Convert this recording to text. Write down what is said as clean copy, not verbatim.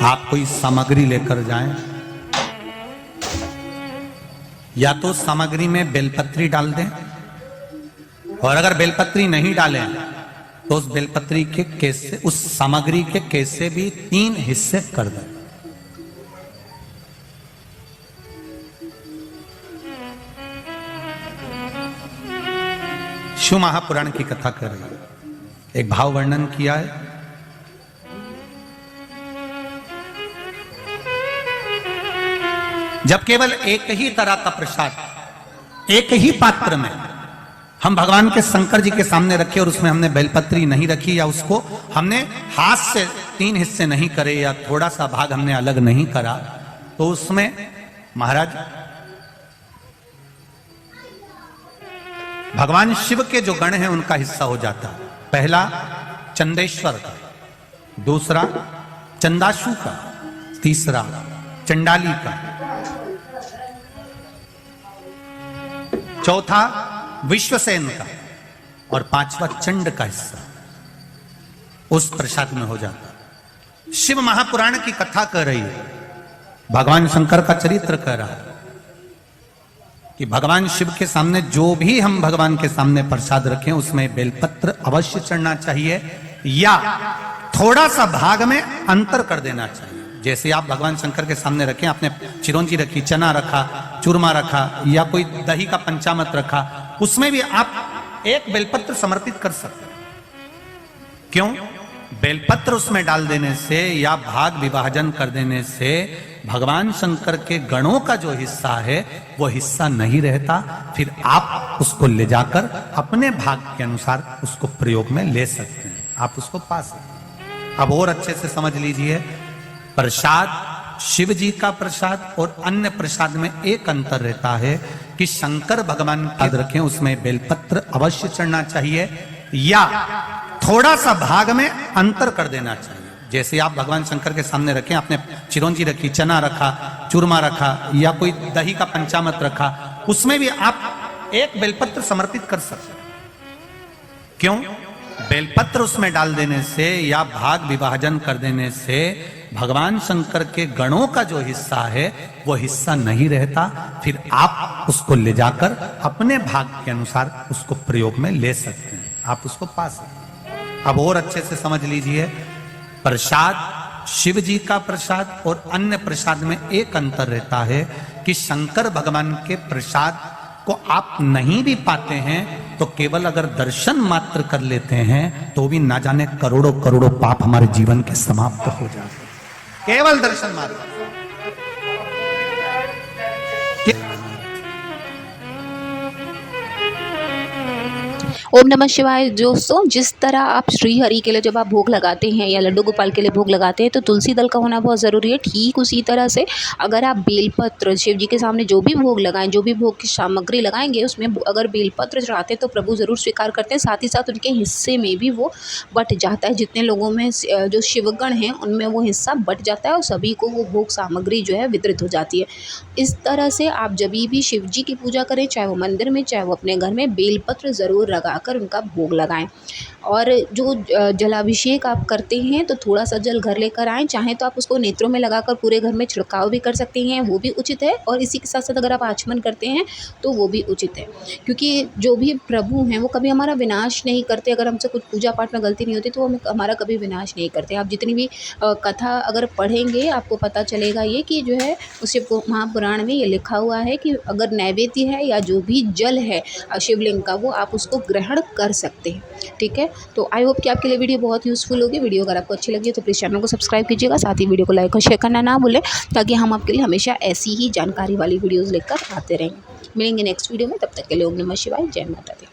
आप कोई सामग्री लेकर जाएं, या तो सामग्री में बेलपत्री डाल दें, और अगर बेलपत्री नहीं डालें तो उस बेलपत्री के केसे, उस सामग्री के केसे भी 3 हिस्से कर दें। शिव महापुराण की कथा कर रही है, एक भाव वर्णन किया है। जब केवल एक ही तरह का प्रसाद एक ही पात्र में हम भगवान के शंकर जी के सामने रखे और उसमें हमने बेलपत्री नहीं रखी, या उसको हमने हाथ से 3 हिस्से नहीं करे, या थोड़ा सा भाग हमने अलग नहीं करा, तो उसमें महाराज भगवान शिव के जो गण हैं उनका हिस्सा हो जाता। पहला चंदेश्वर का, दूसरा चंदाशु का, तीसरा चंडाली का, चौथा विश्वसेन का, और 5वां चंड का हिस्सा उस प्रसाद में हो जाता। शिव महापुराण की कथा कर रही है, भगवान शंकर का चरित्र कह रहा है कि भगवान शिव के सामने जो भी हम भगवान के सामने प्रसाद रखें उसमें बेलपत्र अवश्य चढ़ना चाहिए, या थोड़ा सा भाग में अंतर कर देना चाहिए। जैसे आप भगवान शंकर के सामने रखें, आपने चिरौंजी रखी, चना रखा, चूरमा रखा, या कोई दही का पंचामृत रखा, उसमें भी आप एक बेलपत्र समर्पित कर सकते हैं। क्यों? बेलपत्र उसमें डाल देने से या भाग विभाजन कर देने से भगवान शंकर के गणों का जो हिस्सा है वो हिस्सा नहीं रहता, फिर आप उसको ले जाकर अपने भाग के अनुसार उसको प्रयोग में ले सकते हैं, आप उसको पा सकते हैं। अब और अच्छे से समझ लीजिए, प्रसाद शिव जी का प्रसाद और अन्य प्रसाद में एक अंतर रहता है कि शंकर भगवान याद रखें उसमें बेलपत्र अवश्य चढ़ना चाहिए, या थोड़ा सा भाग में अंतर कर देना चाहिए। जैसे आप भगवान शंकर के सामने रखें, आपने चिरौंजी रखी, चना रखा, चूरमा रखा, या कोई दही का पंचामृत रखा, उसमें भी आप एक बेलपत्र समर्पित कर सकते हैं। क्यों? बेलपत्र उसमें डाल देने से या भाग विभाजन कर देने से भगवान शंकर के गणों का जो हिस्सा है वो हिस्सा नहीं रहता, फिर आप उसको ले जाकर अपने भाग के अनुसार उसको प्रयोग में ले सकते हैं, आप उसको पा सकते हैं। अब और अच्छे से समझ लीजिए, प्रसाद शिव जी का प्रसाद और अन्य प्रसाद में एक अंतर रहता है कि शंकर भगवान के प्रसाद को आप नहीं भी पाते हैं तो केवल अगर दर्शन मात्र कर लेते हैं तो भी ना जाने करोड़ों करोड़ों पाप हमारे जीवन के समाप्त हो जाते हैं, केवल दर्शन मात्र। ओम नमः शिवाय। दोस्तों, जिस तरह आप श्री हरि के लिए जब आप भोग लगाते हैं या लड्डू गोपाल के लिए भोग लगाते हैं तो तुलसी दल का होना बहुत ज़रूरी है, ठीक उसी तरह से अगर आप बेलपत्र शिव जी के सामने जो भी भोग लगाएं, जो भी भोग की सामग्री लगाएंगे उसमें अगर बेलपत्र चढ़ाते हैं तो प्रभु ज़रूर स्वीकार करते हैं, साथ ही साथ उनके हिस्से में भी वो बट जाता है। जितने लोगों में जो शिवगण हैं उनमें वो हिस्सा बट जाता है और सभी को वो भोग सामग्री जो है वितरित हो जाती है। इस तरह से आप जब भी शिव जी की पूजा करें, चाहे वो मंदिर में चाहे वो अपने घर में, बेलपत्र ज़रूर लगा कर उनका भोग लगाएं। और जो जलाभिषेक आप करते हैं तो थोड़ा सा जल घर लेकर आएँ, चाहे तो आप उसको नेत्रों में लगाकर पूरे घर में छिड़काव भी कर सकते हैं, वो भी उचित है। और इसी के साथ साथ अगर आप आचमन करते हैं तो वो भी उचित है, क्योंकि जो भी प्रभु हैं वो कभी हमारा विनाश नहीं करते। अगर हमसे कुछ पूजा पाठ में गलती नहीं होती तो वो हमारा कभी विनाश नहीं करते। आप जितनी भी कथा अगर पढ़ेंगे आपको पता चलेगा ये कि जो है उस महापुराण में ये लिखा हुआ है कि अगर नैवेद्य है या जो भी जल है शिवलिंग का वो आप उसको ग्रहण कर सकते हैं। ठीक है, तो आई होप कि आपके लिए वीडियो बहुत यूज़फुल होगी। वीडियो अगर आपको अच्छी लगी तो प्लीज़ चैनल को सब्सक्राइब कीजिएगा, साथ ही वीडियो को लाइक और शेयर करना ना भूलें, ताकि हम आपके लिए हमेशा ऐसी ही जानकारी वाली वीडियोज़ लेकर आते रहेंगे। मिलेंगे नेक्स्ट वीडियो में, तब तक के लिए ओम नमः शिवाय, जय माता दी।